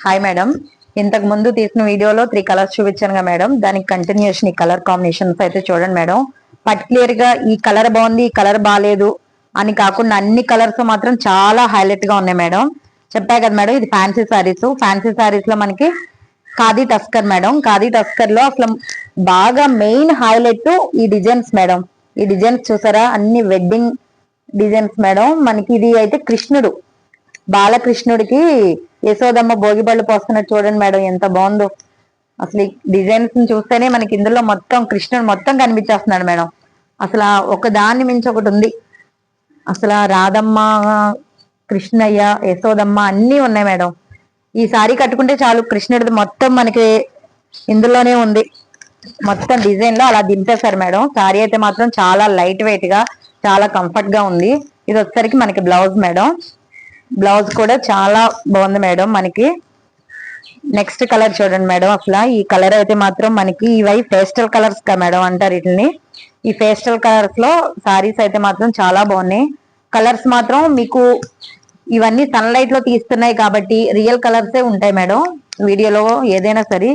Hi madam, ఇంతకు ముందు తీసిన వీడియోలో 3 కలర్స్ చూపించాను మేడం. దానికి కంటిన్యూషన్ ఈ కలర్ కాంబినేషన్స్ అయితే చూడండి మేడం. పర్టికులర్ గా ఈ కలర్ బాగుంది, ఈ కలర్ బాగాలేదు అని కాకుండా అన్ని కలర్స్ మాత్రం చాలా హైలైట్ గా ఉన్నాయి మేడం. చెప్పా కదా మేడం, ఇది ఫ్యాన్సీ సారీస్. ఫ్యాన్సీ సారీస్ లో మనకి khadi tusker madam. Khadi tusker లో అసలు బాగా మెయిన్ హైలైట్ ఈ డిజైన్స్ మేడం. ఈ డిజైన్స్ చూసారా, అన్ని వెడ్డింగ్ డిజైన్స్ మేడం. మనకి ఇది అయితే కృష్ణుడు, బాలకృష్ణుడికి యశోదమ్మ భోగిబళ్ళు పోస్తున్నట్టు చూడండి మేడం, ఎంత బాగుందో. అసలు ఈ డిజైన్స్ చూస్తేనే మనకి ఇందులో మొత్తం కృష్ణుడు మొత్తం కనిపించేస్తున్నాడు మేడం. అసలు ఒక దాన్ని మించి ఒకటి ఉంది. అసలు రాధమ్మ, కృష్ణయ్య, యశోదమ్మ అన్నీ ఉన్నాయి మేడం. ఈ సారీ కట్టుకుంటే చాలు, కృష్ణుడిది మొత్తం మనకి ఇందులోనే ఉంది. మొత్తం డిజైన్ లో అలా దింపేశారు మేడం. సారీ అయితే మాత్రం చాలా లైట్ వెయిట్ గా, చాలా కంఫర్ట్ గా ఉంది. ఇది వచ్చేసరికి మనకి బ్లౌజ్ మేడం. బ్లౌజ్ కూడా చాలా బాగుంది మేడం. మనకి నెక్స్ట్ కలర్ చూడండి మేడం. అసలు ఈ కలర్ అయితే మాత్రం మనకి ఇవి పేస్టల్ కలర్స్ కా మేడం అంటారు వీటిని. ఈ పేస్టల్ కలర్స్ లో సారీస్ అయితే మాత్రం చాలా బాగున్నాయి. కలర్స్ మాత్రం మీకు ఇవన్నీ సన్లైట్ లో తీస్తున్నాయి కాబట్టి రియల్ కలర్సే ఉంటాయి మేడం వీడియోలో ఏదైనా సరే.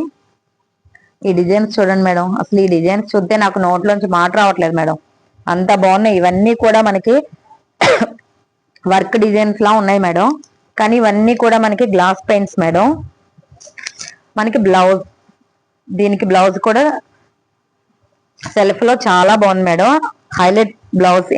ఈ డిజైన్స్ చూడండి మేడం. అసలు ఈ డిజైన్స్ చూస్తే నాకు నోట్లోంచి మాట రావట్లేదు మేడం, అంత బాగున్నాయి. ఇవన్నీ కూడా మనకి వర్క్ డిజైన్స్ లా ఉన్నాయి మేడం. కానీ ఇవన్నీ కూడా మనకి గ్లాస్ పెయింట్స్ మేడం. మనకి బ్లౌజ్, దీనికి బ్లౌజ్ కూడా సెల్ఫ్ లో చాలా బాగుంది మేడం. Highlight blouse.